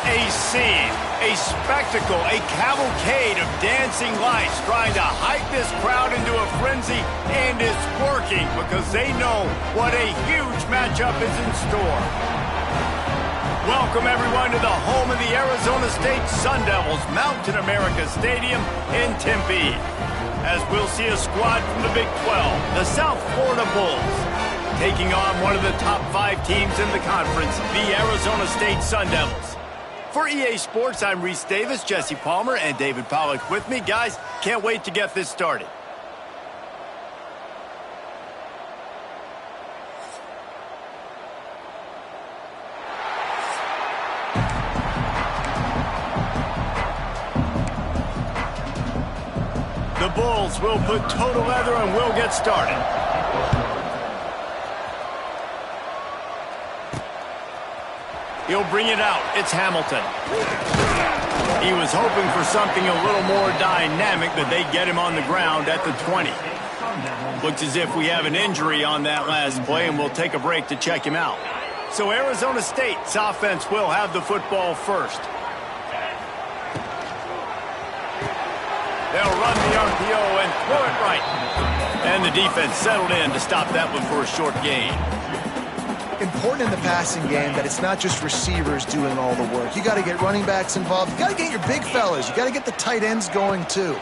A scene, a spectacle, a cavalcade of dancing lights trying to hype this crowd into a frenzy, and it's working because they know what a huge matchup is in store. Welcome everyone to the home of the Arizona State Sun Devils, Mountain America Stadium in Tempe, as we'll see a squad from the Big 12, the South Florida Bulls, taking on one of the top 5 teams in the conference, the Arizona State Sun Devils. For EA Sports, I'm Reese Davis, Jesse Palmer, and David Pollack with me. Guys, can't wait to get this started. The Bulls will put total leather and we'll get started. He'll bring it out. It's Hamilton. He was hoping for something a little more dynamic, but they get him on the ground at the 20. Looks as if we have an injury on that last play, and we'll take a break to check him out. So Arizona State's offense will have the football first. They'll run the RPO and throw it right. And the defense settled in to stop that one for a short gain. Important in the passing game that it's not just receivers doing all the work. You got to get running backs involved. You got to get your big fellas. You got to get the tight ends going too.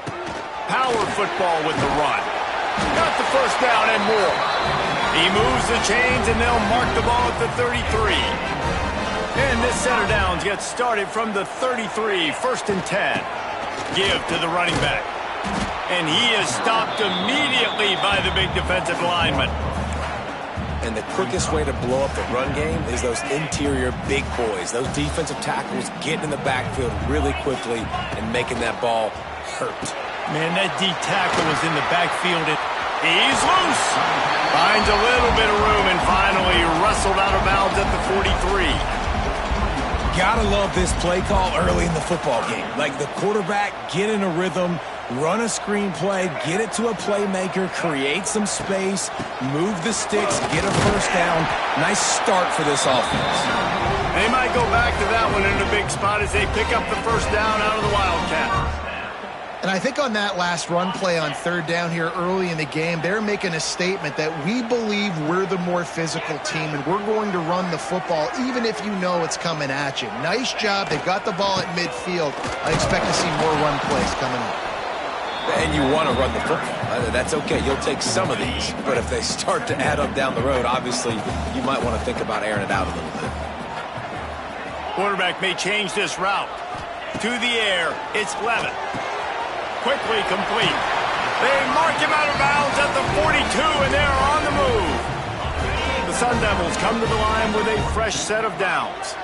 Power football with the run. Got the first down and more. He moves the chains and they'll mark the ball at the 33. And this set of downs gets started from the 33, 1st and 10. Give to the running back. And he is stopped immediately by the big defensive lineman. And the quickest way to blow up the run game is those interior big boys, those defensive tackles getting in the backfield really quickly and making that ball hurt. Man, that D tackle was in the backfield. He's loose. Finds a little bit of room and finally wrestled out of bounds at the 43. Gotta love this play call early in the football game. Like the quarterback, get in a rhythm, run a screen play, get it to a playmaker, create some space, move the sticks, get a first down. Nice start for this offense. They might go back to that one in a big spot as they pick up the first down out of the Wildcat. And I think on that last run play on 3rd down here early in the game, they're making a statement that we believe we're the more physical team and we're going to run the football even if you know it's coming at you. Nice job. They've got the ball at midfield. I expect to see more run plays coming up. And you want to run the football. That's okay. You'll take some of these. But if they start to add up down the road, obviously you might want to think about airing it out a little bit. Quarterback may change this route. To the air, it's Levitt. Quickly complete. They mark him out of bounds at the 42, and they're on the move. The Sun Devils come to the line with a fresh set of downs.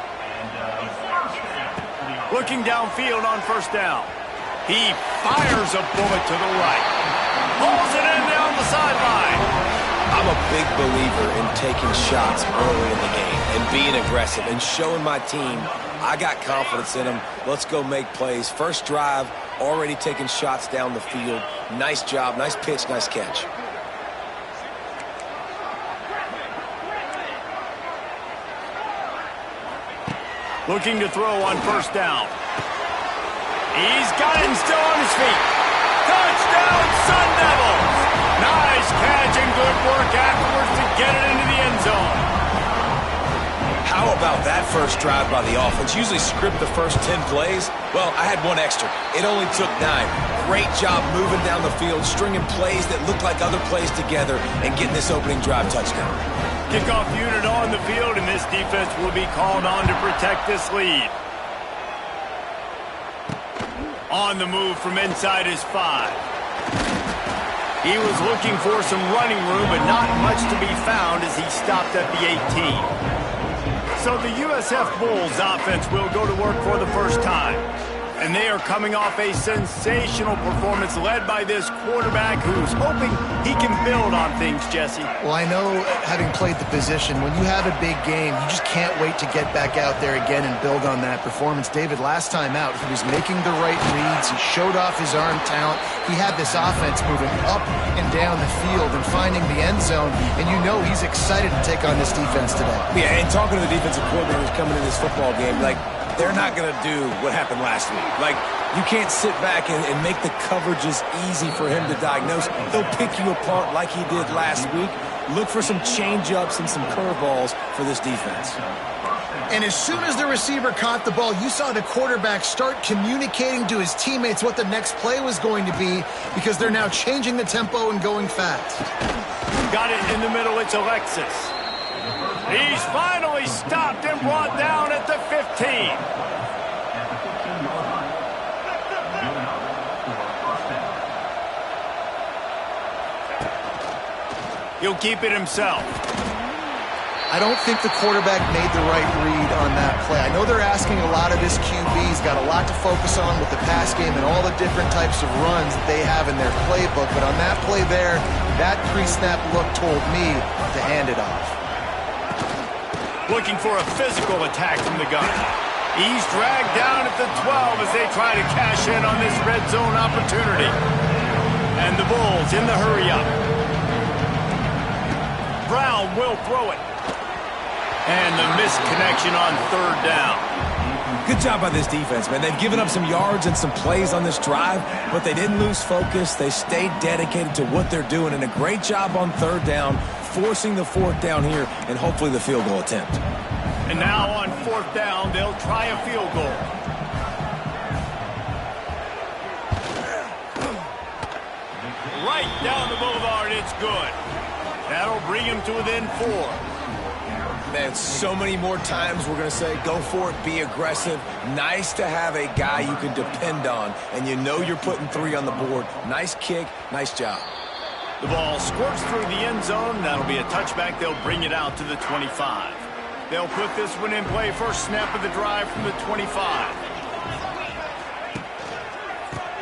Looking downfield on 1st down. He fires a bullet to the right. Pulls it in down the sideline. I'm a big believer in taking shots early in the game and being aggressive and showing my team I got confidence in them. Let's go make plays. First drive, already taking shots down the field. Nice job, nice pitch, nice catch. Looking to throw on 1st down. He's got it and still on his feet. Touchdown, Sun Devils! Nice catch and good work afterwards to get it into the end zone. How about that first drive by the offense? Usually script the first 10 plays. Well, I had one extra. It only took 9. Great job moving down the field, stringing plays that look like other plays together, and getting this opening drive touchdown. Kickoff unit on the field, and this defense will be called on to protect this lead. On the move from inside his 5. He was looking for some running room, but not much to be found as he stopped at the 18. So the USF Bulls offense will go to work for the first time. And they are coming off a sensational performance led by this quarterback who's hoping he can build on things, Jesse. Well, I know, having played the position, when you have a big game, you just can't wait to get back out there again and build on that performance. David, last time out, he was making the right reads. He showed off his arm talent. He had this offense moving up and down the field and finding the end zone. And you know he's excited to take on this defense today. Yeah, and talking to the defensive coordinator who's coming in this football game, like, they're not going to do what happened last week. Like, you can't sit back and make the coverages easy for him to diagnose. He'll pick you apart like he did last week. Look for some change-ups and some curveballs for this defense. And as soon as the receiver caught the ball, you saw the quarterback start communicating to his teammates what the next play was going to be, because they're now changing the tempo and going fast. Got it in the middle. It's Alexis. He's finally stopped and brought down at the 15. He'll keep it himself. I don't think the quarterback made the right read on that play. I know they're asking a lot of this QB. He's got a lot to focus on with the pass game and all the different types of runs that they have in their playbook. But on that play there, that pre-snap look told me to hand it off. Looking for a physical attack from the gun. He's dragged down at the 12 as they try to cash in on this red zone opportunity. And the Bulls in the hurry-up. Brown will throw it. And the missed connection on third down. Good job by this defense, man. They've given up some yards and some plays on this drive, but they didn't lose focus. They stayed dedicated to what they're doing, and a great job on third down, forcing the fourth down here, and hopefully the field goal attempt. And now on fourth down, they'll try a field goal. Right down the boulevard, it's good. That'll bring him to within 4. Man, so many more times we're going to say, go for it, be aggressive. Nice to have a guy you can depend on, and you know you're putting 3 on the board. Nice kick, nice job. The ball squirts through the end zone. That'll be a touchback. They'll bring it out to the 25. They'll put this one in play. First snap of the drive from the 25.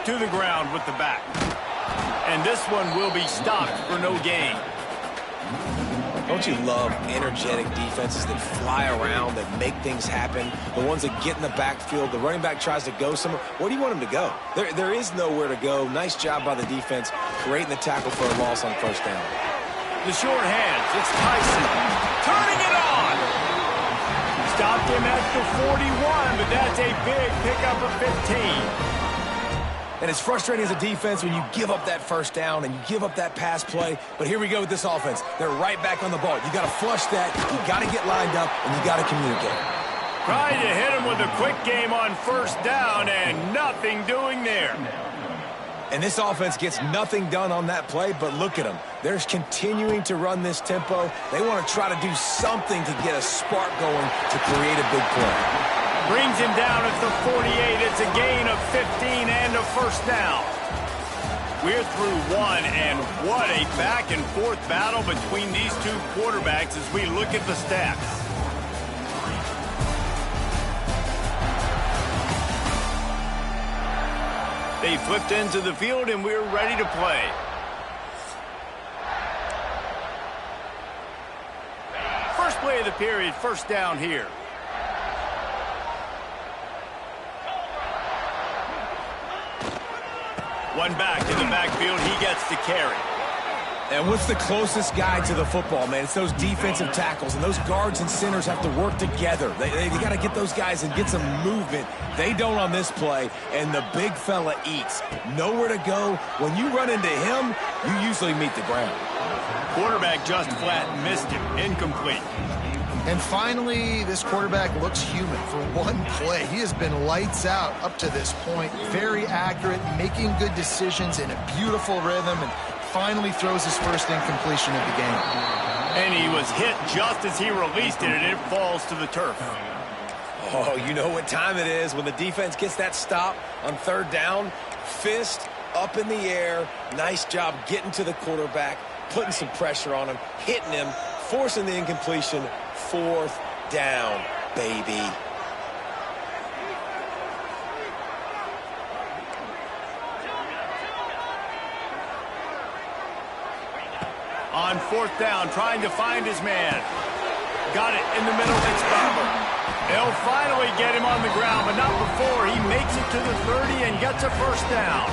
To the ground with the back. And this one will be stopped for no gain. Don't you love energetic defenses that fly around, that make things happen? The ones that get in the backfield, the running back tries to go somewhere. Where do you want him to go? There is nowhere to go. Nice job by the defense, creating the tackle for a loss on first down. The short hands, it's Tyson. Turning it on! Stopped him at the 41, but that's a big pickup of 15. And it's frustrating as a defense when you give up that first down and you give up that pass play. But here we go with this offense. They're right back on the ball. You got to flush that. You got to get lined up, and you got to communicate. Trying to hit him with a quick game on first down, and nothing doing there. And this offense gets nothing done on that play, but look at them. They're continuing to run this tempo. They want to try to do something to get a spark going to create a big play. Brings him down at the 48. It's a gain of 15 and a first down. We're through 1, and what a back-and-forth battle between these two quarterbacks as we look at the stats. They flipped into the field, and we're ready to play. First play of the period, first down here. One back in the backfield. He gets the carry. And what's the closest guy to the football, man? It's those defensive tackles, and those guards and centers have to work together. They got to get those guys and get some movement. They don't on this play, and the big fella eats. Nowhere to go. When you run into him, you usually meet the ground. Quarterback just flat missed him. Incomplete. And finally, this quarterback looks human for one play. He has been lights out up to this point. Very accurate, making good decisions in a beautiful rhythm, and finally throws his first incompletion of the game. And he was hit just as he released it, and it falls to the turf. Oh, you know what time it is when the defense gets that stop on third down. Fist up in the air. Nice job getting to the quarterback, putting some pressure on him, hitting him, forcing the incompletion. Fourth down, baby. On fourth down, trying to find his man. Got it in the middle. It's Barber. They'll finally get him on the ground, but not before he makes it to the 30 and gets a first down.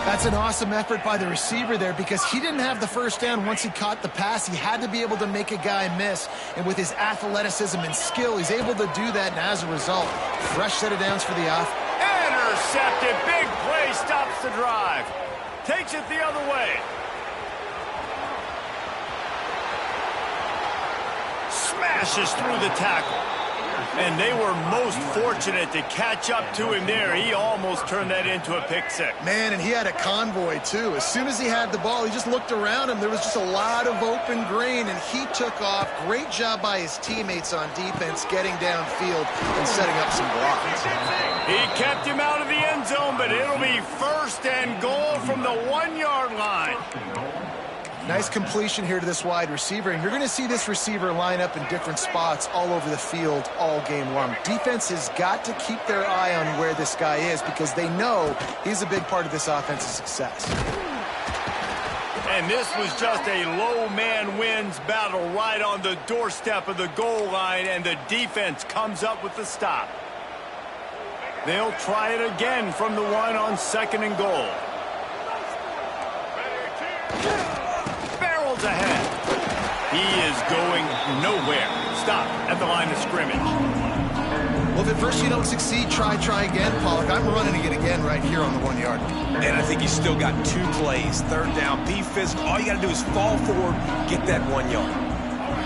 That's an awesome effort by the receiver there because he didn't have the first down once he caught the pass. He had to be able to make a guy miss, and with his athleticism and skill, he's able to do that, and as a result, fresh set of downs for the offense. Intercepted. Big play stops the drive. Takes it the other way. Smashes through the tackle. And they were most fortunate to catch up to him there. He almost turned that into a pick six. Man, and he had a convoy, too. As soon as he had the ball, he just looked around him. There was just a lot of open green, and he took off. Great job by his teammates on defense getting downfield and setting up some blocks. He kept him out of the end zone, but it'll be first and goal from the 1-yard line. Nice completion here to this wide receiver, and you're going to see this receiver line up in different spots all over the field all game long. Defense has got to keep their eye on where this guy is because they know he's a big part of this offense's success. And this was just a low man wins battle right on the doorstep of the goal line, and the defense comes up with the stop. They'll try it again from the 1 on 2nd and goal. Barrels ahead. He is going nowhere. Stop at the line of scrimmage. Well, if at first you don't succeed, try again, Pollock. I'm running it again right here on the 1-yard line. And I think he's still got 2 plays. 3rd down, be physical. All you got to do is fall forward, get that 1 yard.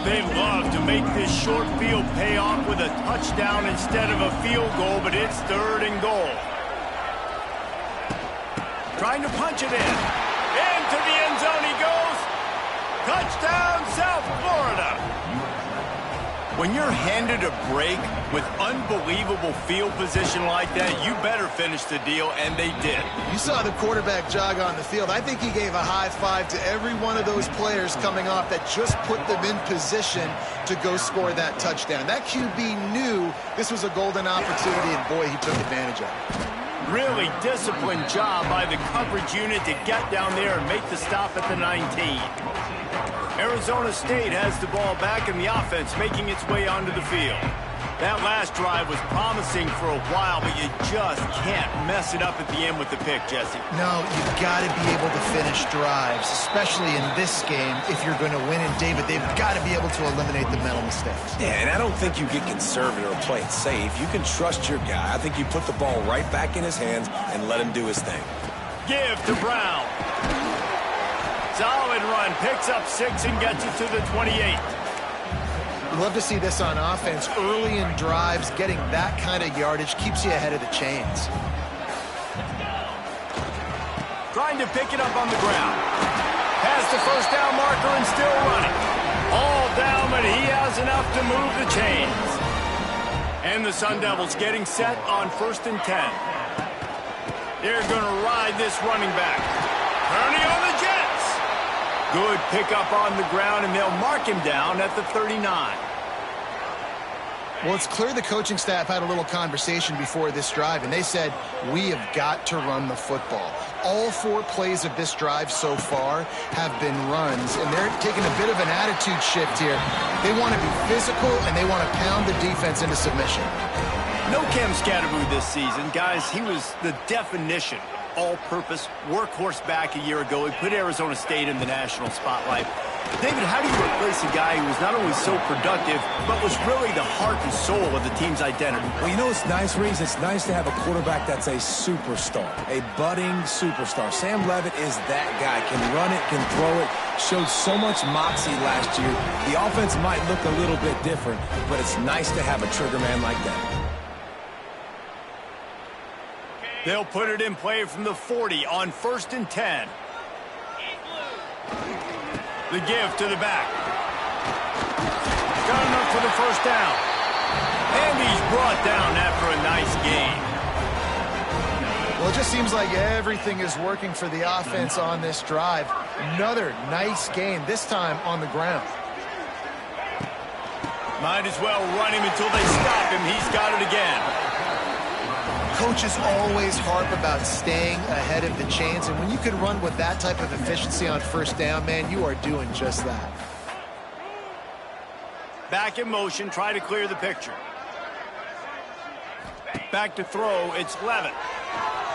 They love to make this short field pay off with a touchdown instead of a field goal, but it's 3rd and goal. Trying to punch it in. Into the end zone he goes. Touchdown, South Florida. When you're handed a break with unbelievable field position like that, you better finish the deal, and they did. You saw the quarterback jog on the field. I think he gave a high five to every one of those players coming off that just put them in position to go score that touchdown. That QB knew this was a golden opportunity, and boy, he took advantage of it. Really disciplined job by the coverage unit to get down there and make the stop at the 19. Arizona State has the ball back and the offense making its way onto the field. That last drive was promising for a while, but you just can't mess it up at the end with the pick, Jesse. No, you've got to be able to finish drives, especially in this game if you're going to win. And David, they've got to be able to eliminate the mental mistakes. Yeah, and I don't think you get conservative or play it safe. You can trust your guy. I think you put the ball right back in his hands and let him do his thing. Give to Brown. Solid run, picks up 6 and gets it to the 28. We love to see this on offense. Early in drives, getting that kind of yardage keeps you ahead of the chains. Trying to pick it up on the ground. Past the first down marker and still running. All down, but he has enough to move the chains. And the Sun Devils getting set on 1st and 10. They're going to ride this running back. Turning on the Jets. Good pickup on the ground, and they'll mark him down at the 39. Well, it's clear the coaching staff had a little conversation before this drive, and they said, we have got to run the football. All 4 plays of this drive so far have been runs, and they're taking a bit of an attitude shift here. They want to be physical, and they want to pound the defense into submission. No Cam Scatterboo this season. Guys, he was the definition all-purpose workhorse back a year ago. He put Arizona State in the national spotlight. David, how do you replace a guy who was not only so productive, but was really the heart and soul of the team's identity? Well, you know it's nice, Reese? It's nice to have a quarterback that's a superstar, a budding superstar. Sam Levitt is that guy. Can run it, can throw it, showed so much moxie last year. The offense might look a little bit different, but it's nice to have a trigger man like that. They'll put it in play from the 40 on 1st and 10. The give to the back. Got enough for the first down. And he's brought down after a nice gain. Well, it just seems like everything is working for the offense on this drive. Another nice gain, this time on the ground. Might as well run him until they stop him. He's got it again. Coaches always harp about staying ahead of the chains, and when you can run with that type of efficiency on 1st down, man, you are doing just that. Back in motion, try to clear the picture. Back to throw, it's Levitt.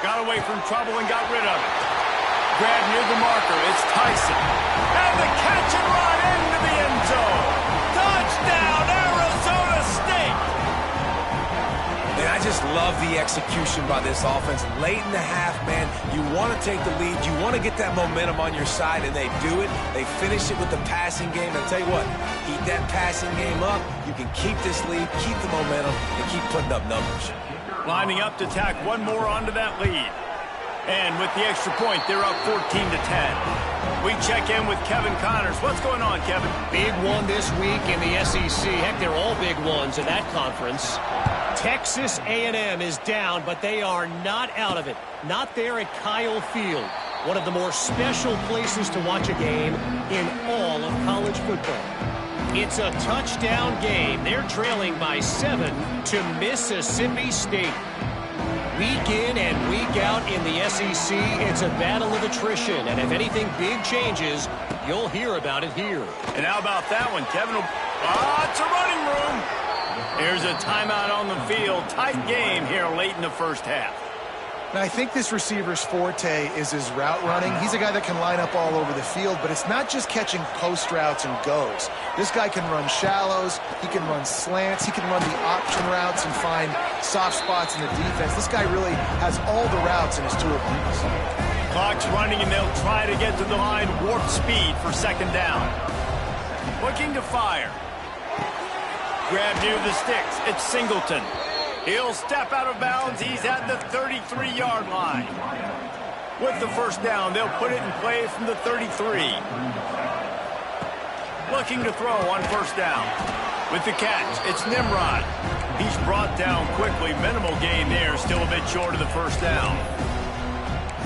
Got away from trouble and got rid of it. grab near the marker. It's Tyson. And the catch and run into the end zone. Touchdown, Arizona State! And I just love the execution by this offense. Late in the half, man, you want to take the lead. You want to get that momentum on your side, and they do it. They finish it with the passing game. I'll tell you what, keep that passing game up. You can keep this lead, keep the momentum, and keep putting up numbers. Lining up to tack one more onto that lead. And with the extra point, they're up 14-10. We check in with Kevin Connors. What's going on, Kevin? Big one this week in the SEC. Heck, they're all big ones in that conference. Texas A&M is down, but they are not out of it. Not there at Kyle Field, one of the more special places to watch a game in all of college football. It's a touchdown game. They're trailing by 7 to Mississippi State. Week in and week out in the SEC, it's a battle of attrition. And if anything big changes, you'll hear about it here. And how about that one, Kevin? It's a running room. Here's a timeout on the field. Tight game here late in the first half. Now, I think this receiver's forte is his route running. He's a guy that can line up all over the field, but it's not just catching post routes and goes. This guy can run shallows, he can run slants, he can run the option routes and find soft spots in the defense. This guy really has all the routes in his toolbox. Clock's running, and they'll try to get to the line warp speed for second down. Looking to fire. Grab near the sticks. It's Singleton. He'll step out of bounds. He's at the 33-yard line. With the first down, they'll put it in play from the 33. Looking to throw on first down. With the catch, it's Nimrod. He's brought down quickly. Minimal gain there, still a bit short of the first down.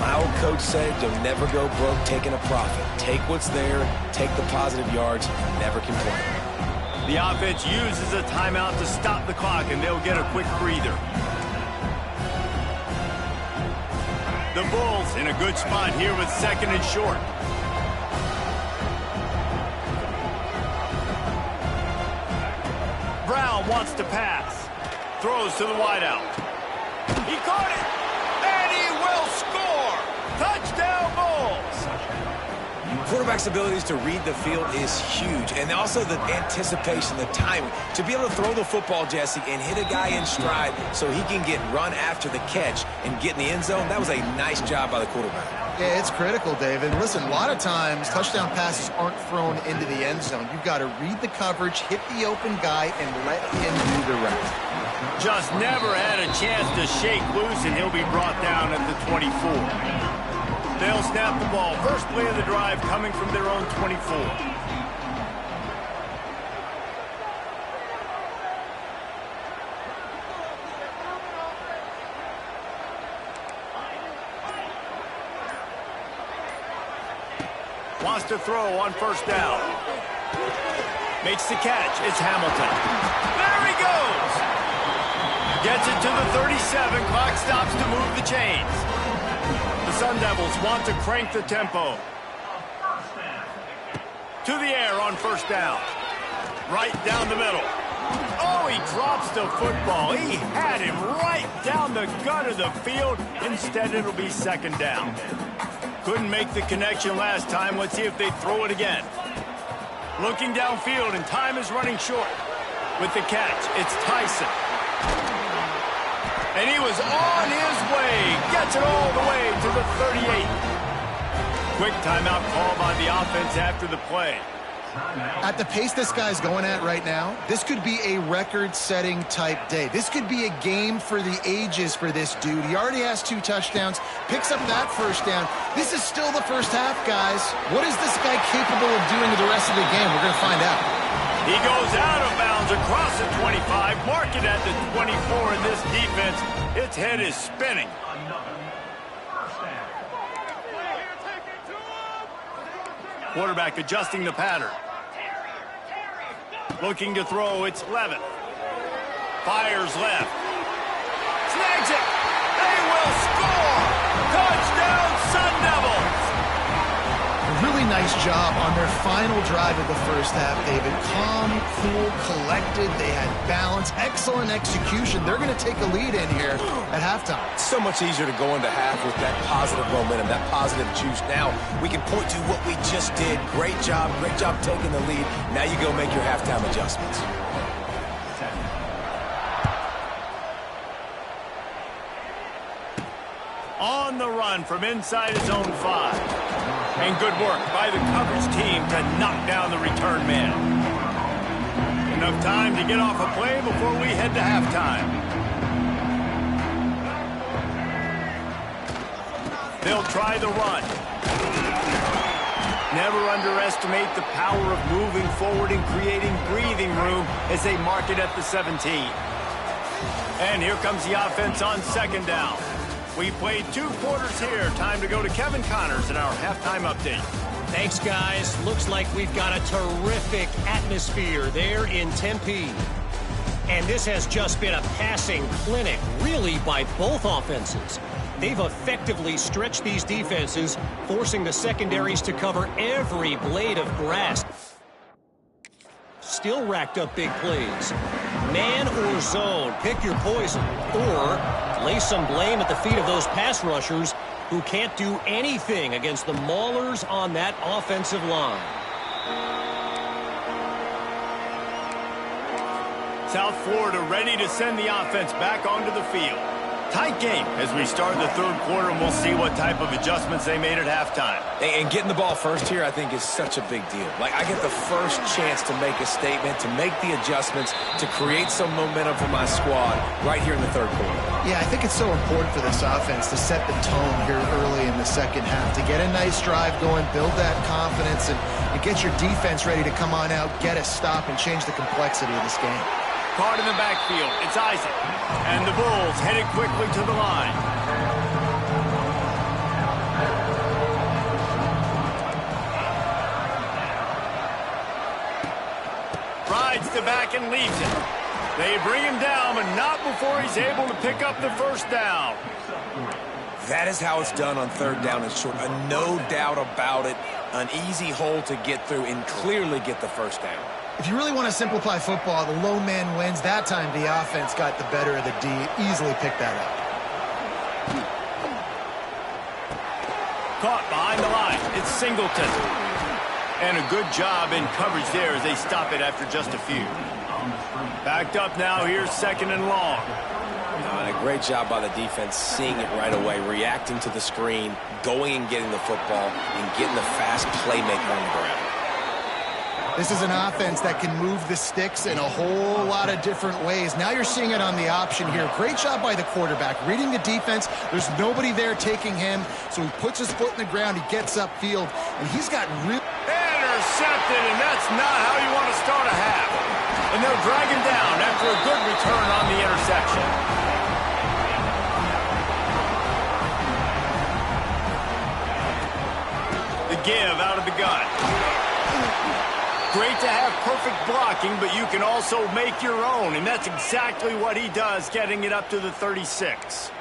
My old coach said, you'll never go broke taking a profit. Take what's there, take the positive yards, never complain. The offense uses a timeout to stop the clock, and they'll get a quick breather. The Bulls in a good spot here with second and short. Brown wants to pass. Throws to the wideout. He caught it, and he will score. Touchdown, Bulls. Quarterback's abilities to read the field is huge, and also the anticipation, the timing. To be able to throw the football, Jesse, and hit a guy in stride so he can get run after the catch and get in the end zone, that was a nice job by the quarterback. Yeah, it's critical, David. Listen, a lot of times touchdown passes aren't thrown into the end zone. You've got to read the coverage, hit the open guy, and let him do the rest. Just never had a chance to shake loose, and he'll be brought down at the 24. They'll snap the ball. First play of the drive coming from their own 24. Wants to throw on first down. Makes the catch. It's Hamilton. There he goes. Gets it to the 37. Clock stops to move the chains. The Sun Devils want to crank the tempo. To the air on first down. Right down the middle. Oh, he drops the football. He had him right down the gut of the field. Instead, it'll be second down. Couldn't make the connection last time. Let's see if they throw it again. Looking downfield, and time is running short. With the catch, it's Tyson. And he was on his way. Gets it all the way to the 38. Quick timeout call by the offense after the play. At the pace this guy's going at right now, this could be a record-setting type day. This could be a game for the ages for this dude. He already has 2 touchdowns, picks up that first down. This is still the first half, guys. What is this guy capable of doing the rest of the game? We're going to find out. He goes out of bounds across the 25, mark it at the 24 in this defense. Its head is spinning. Quarterback adjusting the pattern. Looking to throw, it's Levitt. Fires left. Snags it. They will score. Touchdown, Sun Devils. A really nice job on their final drive of the first half, David. Calm, cool, collected. They had balance. Excellent execution. They're going to take a lead in here at halftime. So much easier to go into half with that positive momentum, that positive juice. Now we can point to what we just did. Great job taking the lead. Now you go make your halftime adjustments. On the run from inside his own 5. And good work by the coverage team to knock down the return man. Enough time to get off a play before we head to halftime. They'll try the run. Never underestimate the power of moving forward and creating breathing room as they mark it at the 17. And here comes the offense on second down. We played 2 quarters here. Time to go to Kevin Connors in our halftime update. Thanks, guys. Looks like we've got a terrific atmosphere there in Tempe. And this has just been a passing clinic, really, by both offenses. They've effectively stretched these defenses, forcing the secondaries to cover every blade of grass. Still racked up big plays. Man or zone, pick your poison. Or lay some blame at the feet of those pass rushers who can't do anything against the maulers on that offensive line. South Florida ready to send the offense back onto the field. Tight game as we start the third quarter, and we'll see what type of adjustments they made at halftime. And getting the ball first here, I think, is such a big deal. Like, I get the first chance to make a statement, to make the adjustments, to create some momentum for my squad right here in the third quarter. Yeah, I think it's so important for this offense to set the tone here early in the second half, to get a nice drive going, build that confidence, and get your defense ready to come on out, get a stop, and change the complexity of this game. Caught in the backfield, it's Isaac. And the Bulls headed quickly to the line. Rides the back and leaves it. They bring him down, but not before he's able to pick up the first down. That is how it's done on third down and short. No doubt about it. An easy hole to get through and clearly get the first down. If you really want to simplify football, the low man wins. That time the offense got the better of the D. Easily picked that up. Caught behind the line. It's Singleton. And a good job in coverage there as they stop it after just a few. Backed up now. Here's second and long. And a great job by the defense seeing it right away, reacting to the screen, going and getting the football, and getting the fast playmaker on the ground. This is an offense that can move the sticks in a whole lot of different ways. Now you're seeing it on the option here. Great job by the quarterback. Reading the defense, there's nobody there taking him, so he puts his foot in the ground, he gets upfield, and he's got real... Intercepted, and that's not how you want to start a half. And they'll drag him down after a good return on the interception. The give out of the gun. Great to have perfect blocking, but you can also make your own, and that's exactly what he does, getting it up to the 36.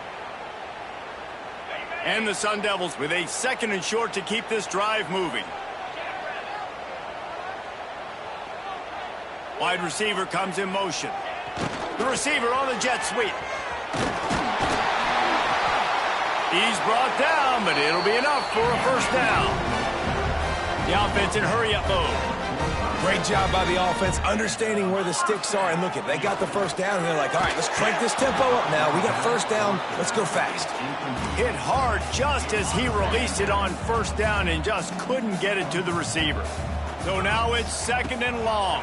And the Sun Devils with a second and short to keep this drive moving. Wide receiver comes in motion. The receiver on the jet sweep. He's brought down, but it'll be enough for a first down. The offense in hurry-up mode. Great job by the offense, understanding where the sticks are. And look, they got the first down, and they're like, all right, let's crank this tempo up now. We got first down. Let's go fast. Hit hard just as he released it on first down and just couldn't get it to the receiver. So now it's second and long.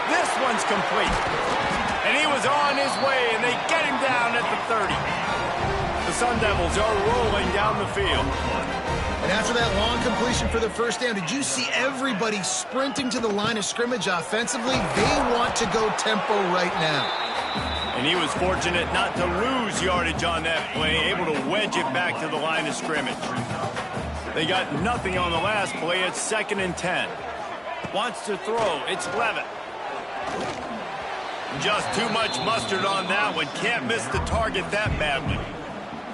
This one's complete. And he was on his way, and they get him down at the 30. The Sun Devils are rolling down the field. And after that long completion for the first down, did you see everybody sprinting to the line of scrimmage offensively? They want to go tempo right now. And he was fortunate not to lose yardage on that play, able to wedge it back to the line of scrimmage. They got nothing on the last play. It's second and 10. Wants to throw. It's Levitt. Just too much mustard on that one. Can't miss the target that badly.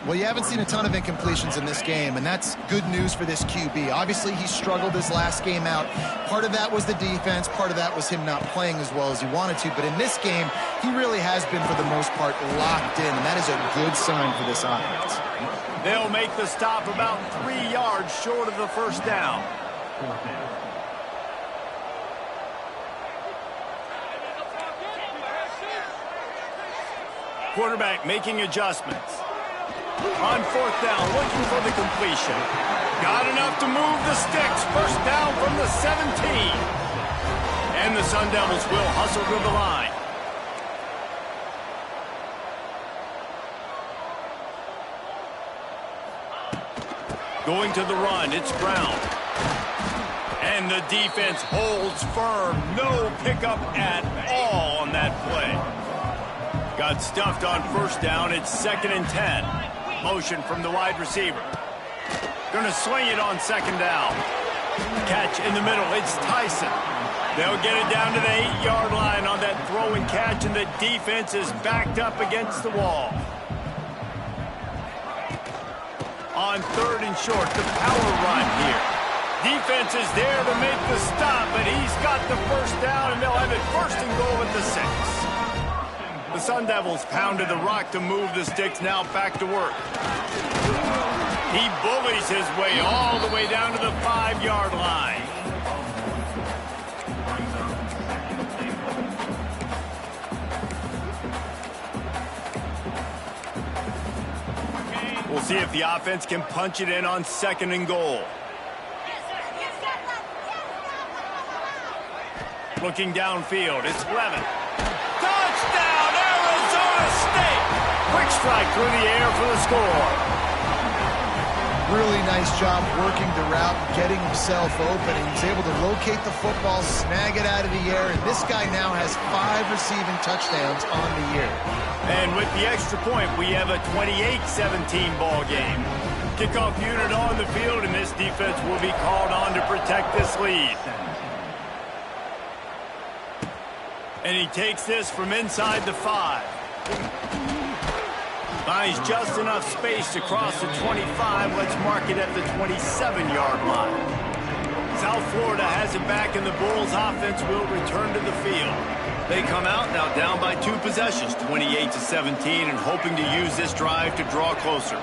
Well, you haven't seen a ton of incompletions in this game, and that's good news for this QB. Obviously, he struggled his last game out. Part of that was the defense. Part of that was him not playing as well as he wanted to. But in this game, he really has been, for the most part, locked in, and that is a good sign for this offense. They'll make the stop about 3 yards short of the first down. Quarterback making adjustments. On fourth down, looking for the completion. Got enough to move the sticks. First down from the 17. And the Sun Devils will hustle to the line. Going to the run, it's Brown. And the defense holds firm. No pickup at all on that play. Got stuffed on first down. It's 2nd and 10. Motion from the wide receiver. Gonna swing it on 2nd down. Catch in the middle. It's Tyson. They'll get it down to the 8-yard line on that throw and catch, and the defense is backed up against the wall. On 3rd and short, the power run here. Defense is there to make the stop, but he's got the first down, and they'll have it 1st and goal at the 6. The Sun Devils pounded the rock to move the sticks, now back to work. He bullies his way all the way down to the 5-yard line. We'll see if the offense can punch it in on 2nd and goal. Looking downfield, it's Levin. Touchdown, Arizona State! Quick strike through the air for the score. Really nice job working the route, getting himself open. He was able to locate the football, snag it out of the air, and this guy now has 5 receiving touchdowns on the year. And with the extra point, we have a 28-17 ball game. Kickoff unit on the field, and this defense will be called on to protect this lead. And he takes this from inside the 5. Buys just enough space to cross the 25. Let's mark it at the 27-yard line. South Florida has it back, and the Bulls offense will return to the field. They come out now down by 2 possessions, 28-17, and hoping to use this drive to draw closer.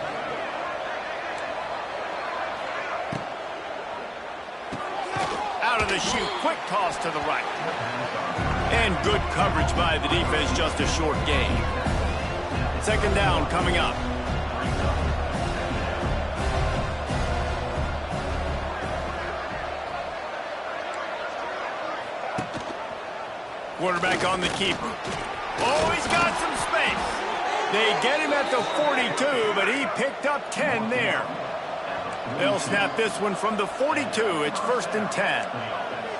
Out of the chute, quick toss to the right. And good coverage by the defense, just a short gain. 2nd down coming up. Quarterback on the keeper. Oh, he's got some space. They get him at the 42, but he picked up 10 there. They'll snap this one from the 42. It's 1st and 10.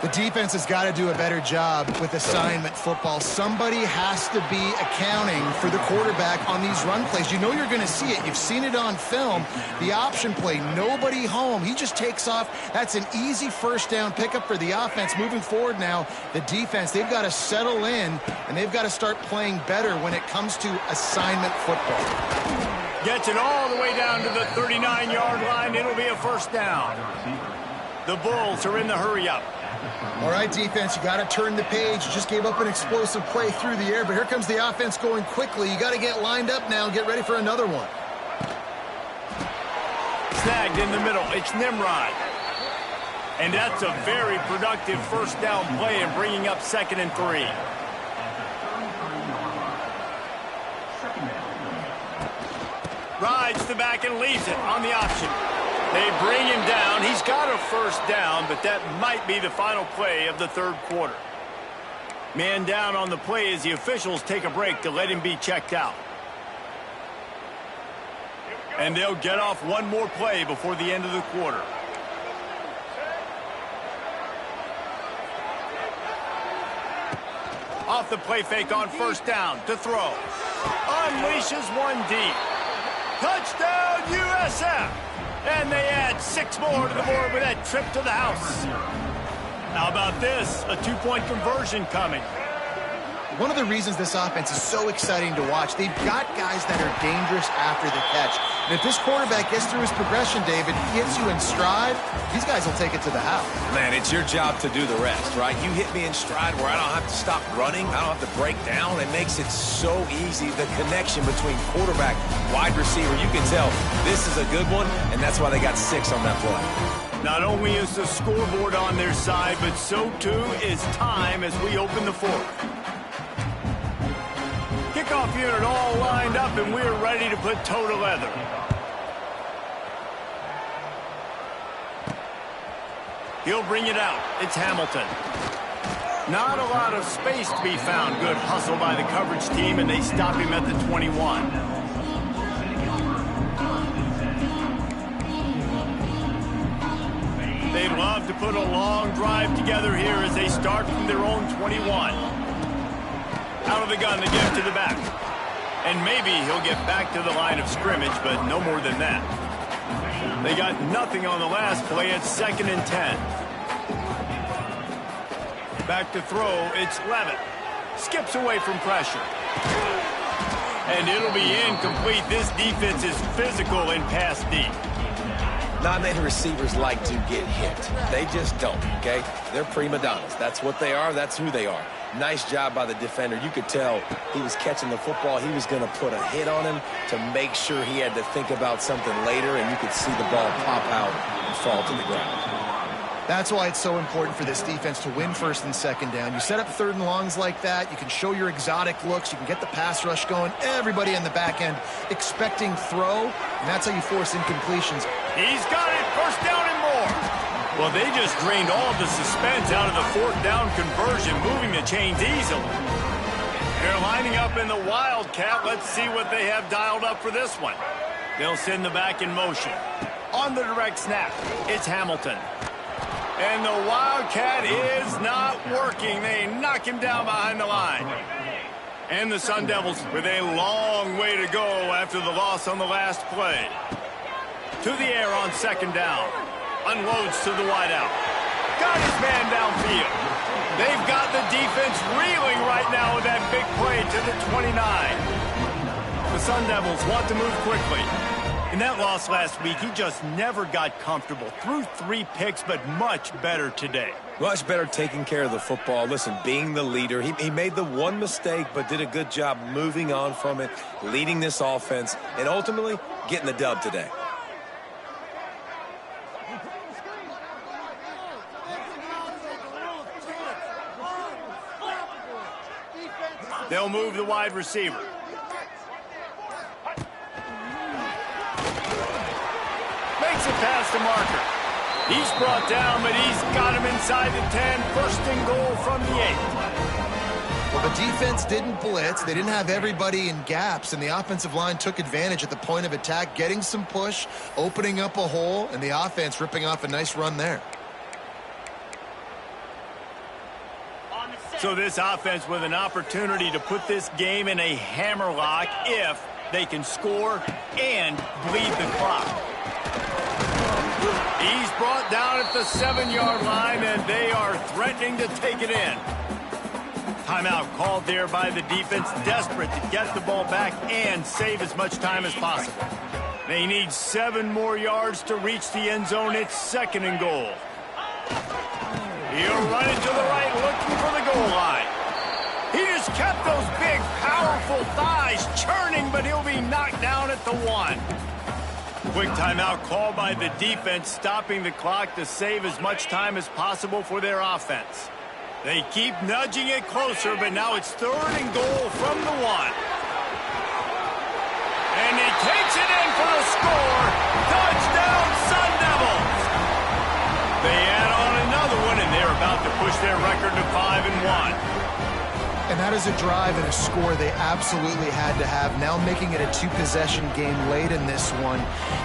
The defense has got to do a better job with assignment football. Somebody has to be accounting for the quarterback on these run plays. You know you're going to see it. You've seen it on film. The option play, nobody home. He just takes off. That's an easy first down pickup for the offense. Moving forward now, the defense, they've got to settle in, and they've got to start playing better when it comes to assignment football. Gets it all the way down to the 39-yard line. It'll be a first down. The Bulls are in the hurry-up. All right, defense, you got to turn the page. You just gave up an explosive play through the air, but here comes the offense going quickly. You got to get lined up now and get ready for another one. Snagged in the middle. It's Nimrod. And that's a very productive first down play and bringing up 2nd and 3. Rides the back and leaves it on the option. They bring him down. He's got a first down, but that might be the final play of the 3rd quarter. Man down on the play as the officials take a break to let him be checked out. And they'll get off one more play before the end of the quarter. Off the play fake on first down to throw. Unleashes one deep. Touchdown, USF! And they add 6 more to the board with that trip to the house. How about this? A 2-point conversion coming. one of the reasons this offense is so exciting to watch, they've got guys that are dangerous after the catch. And if this quarterback gets through his progression, David, hits you in stride, these guys will take it to the house. Man, it's your job to do the rest, right? You hit me in stride where I don't have to stop running. I don't have to break down. It makes it so easy. The connection between quarterback, wide receiver, you can tell this is a good one, and that's why they got 6 on that play. Not only is the scoreboard on their side, but so too is time as we open the fourth. Kickoff unit all lined up, and we're ready to put toe to leather. He'll bring it out. It's Hamilton. Not a lot of space to be found. Good hustle by the coverage team, and they stop him at the 21. They'd love to put a long drive together here as they start from their own 21. Out of the gun, they give it to the back. And maybe he'll get back to the line of scrimmage, but no more than that. They got nothing on the last play. It's 2nd and 10. Back to throw. It's Levitt. Skips away from pressure. And it'll be incomplete. This defense is physical in pass deep. Not many receivers like to get hit. They just don't, okay? They're prima donnas. That's what they are. That's who they are. Nice job by the defender. You could tell he was catching the football. He was going to put a hit on him to make sure he had to think about something later, and you could see the ball pop out and fall to the ground. That's why it's so important for this defense to win 1st and 2nd down. You set up 3rd and longs like that. You can show your exotic looks. You can get the pass rush going. Everybody in the back end expecting throw, and that's how you force incompletions. He's got it. 1st down and more. Well, they just drained all of the suspense out of the 4th down conversion, moving the chains easily. They're lining up in the Wildcat. Let's see what they have dialed up for this one. They'll send the back in motion. On the direct snap, it's Hamilton. And the Wildcat is not working. They knock him down behind the line. And the Sun Devils with a long way to go after the loss on the last play. To the air on 2nd down. Unloads to the wideout. Got his man downfield. They've got the defense reeling right now with that big play to the 29. The Sun Devils want to move quickly. In that loss last week, he just never got comfortable. Threw 3 picks, but much better today. Much better taking care of the football. Listen, being the leader, he made the one mistake, but did a good job moving on from it, leading this offense, and ultimately getting the dub today. They'll move the wide receiver. Makes it past the marker. He's brought down, but he's got him inside the 10. 1st and goal from the 8. Well, the defense didn't blitz. They didn't have everybody in gaps, and the offensive line took advantage at the point of attack, getting some push, opening up a hole, and the offense ripping off a nice run there. So this offense with an opportunity to put this game in a hammerlock if they can score and bleed the clock. He's brought down at the 7-yard line, and they are threatening to take it in. Timeout called there by the defense, desperate to get the ball back and save as much time as possible. They need 7 more yards to reach the end zone. It's 2nd and goal. He'll run it to the right, looking for the goal line. He just kept those big, powerful thighs churning, but he'll be knocked down at the 1. Quick timeout called by the defense, stopping the clock to save as much time as possible for their offense. They keep nudging it closer, but now it's 3rd and goal from the 1. And he takes it in for the score. Touchdown, Sun Devils! They add on another one, and they're about to push their record to 5-1. And that is a drive and a score they absolutely had to have. Now making it a 2-possession game late in this one.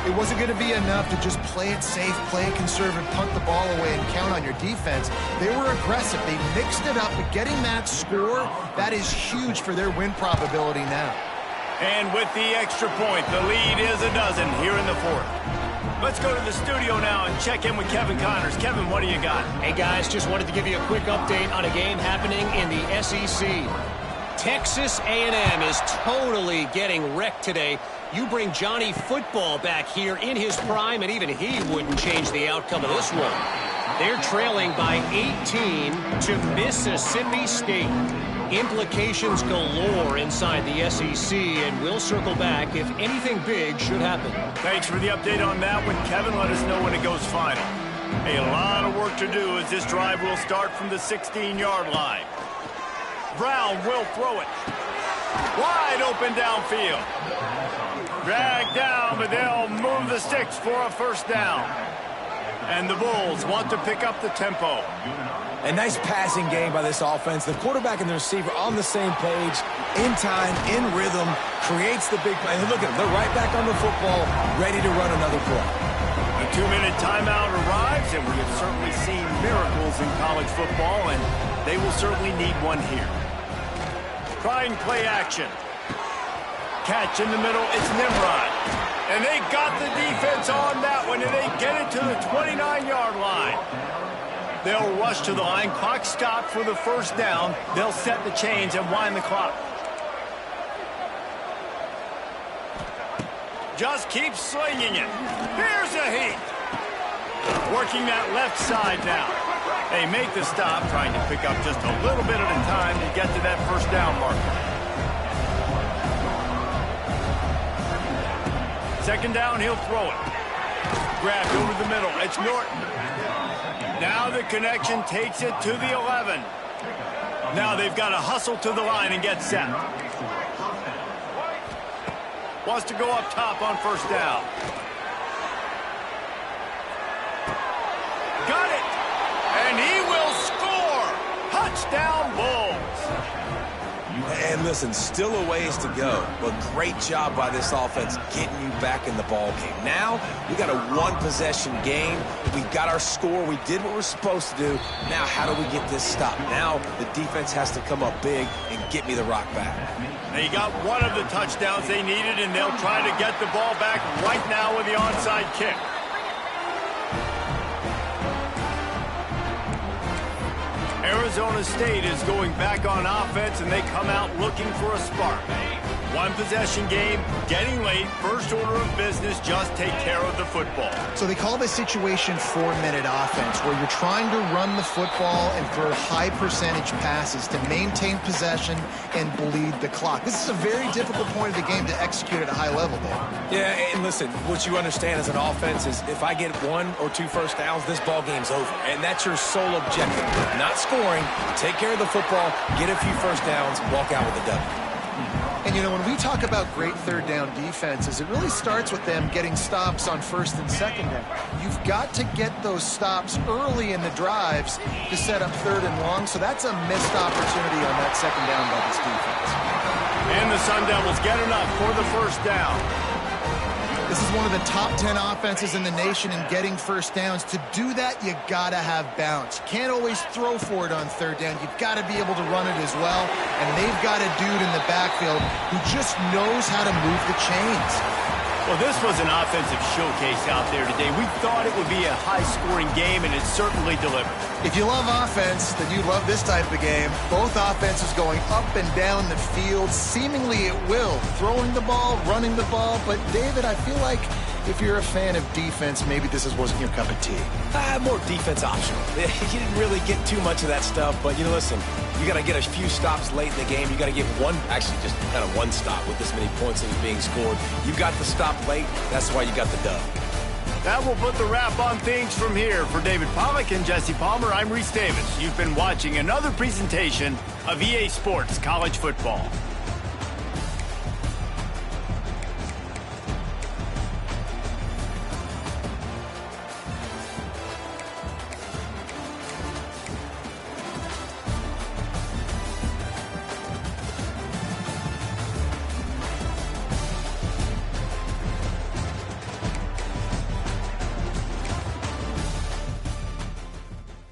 It wasn't going to be enough to just play it safe, play it conservative, punt the ball away, and count on your defense. They were aggressive. They mixed it up, but getting that score, that is huge for their win probability now. And with the extra point, the lead is a dozen here in the 4th. Let's go to the studio now and check in with Kevin Connors. Kevin, what do you got? Hey, guys, just wanted to give you a quick update on a game happening in the SEC. Texas A&M is totally getting wrecked today. You bring Johnny Football back here in his prime, and even he wouldn't change the outcome of this one. They're trailing by 18 to Mississippi State. Implications galore inside the SEC, and we'll circle back if anything big should happen. Thanks for the update on that one, Kevin. Let us know when it goes final. A lot of work to do as this drive will start from the 16-yard line. Brown will throw it. Wide open downfield. Dragged down, but they'll move the sticks for a first down. And the Bulls want to pick up the tempo. A nice passing game by this offense. The quarterback and the receiver on the same page, in time, in rhythm, creates the big play. Look at them. They're right back on the football, ready to run another play. A 2-minute timeout arrives, and we have certainly seen miracles in college football, and they will certainly need one here. Try and play action. Catch in the middle, it's Nimrod. And they got the defense on that one, and they get it to the 29-yard line. They'll rush to the line. Clock stopped for the first down. They'll set the chains and wind the clock. Just keep slinging it. Here's a heat. Working that left side now. They make the stop, trying to pick up just a little bit at a time to get to that first down marker. Second down, he'll throw it. Grabbed over the middle. It's Norton. Now the connection takes it to the 11. Now they've got to hustle to the line and get set. Wants to go up top on first down. Got it! And he will score! Touchdown, Bulls! And listen, still a ways to go, but great job by this offense getting you back in the ball game. Now, we got a one-possession game. We got our score. We did what we're supposed to do. Now, how do we get this stopped? Now, the defense has to come up big and get me the rock back. They got one of the touchdowns they needed, and they'll try to get the ball back right now with the onside kick. Arizona State is going back on offense, and they come out looking for a spark. One-possession game, getting late, first order of business, just take care of the football. So they call this situation 4-minute offense, where you're trying to run the football and throw high-percentage passes to maintain possession and bleed the clock. This is a very difficult point of the game to execute at a high level, Dave. Yeah, and listen, what you understand as an offense is if I get 1 or 2 first downs, this ball game's over. And that's your sole objective. Not scoring, take care of the football, get a few first downs, walk out with a W. And, you know, when we talk about great third down defenses, it really starts with them getting stops on first and second down. You've got to get those stops early in the drives to set up third and long, so that's a missed opportunity on that second down by this defense. And the Sun Devils get enough for the first down. This is one of the top 10 offenses in the nation in getting first downs. To do that, you gotta have balance. You can't always throw for it on third down. You've got to be able to run it as well. And they've got a dude in the backfield who just knows how to move the chains. Well, this was an offensive showcase out there today. We thought it would be a high-scoring game, and it certainly delivered. If you love offense, then you love this type of game. Both offenses going up and down the field, seemingly at will. Throwing the ball, running the ball. But, David, I feel like if you're a fan of defense, maybe this wasn't your cup of tea. More defense optional. You didn't really get too much of that stuff, but, you know, listen, you got to get a few stops late in the game. You got to get just kind of one stop with this many points that are being scored. You got the stop late. That's why you got the dub. That will put the wrap on things from here. For David Pollack and Jesse Palmer, I'm Reese Davis. You've been watching another presentation of EA Sports College Football.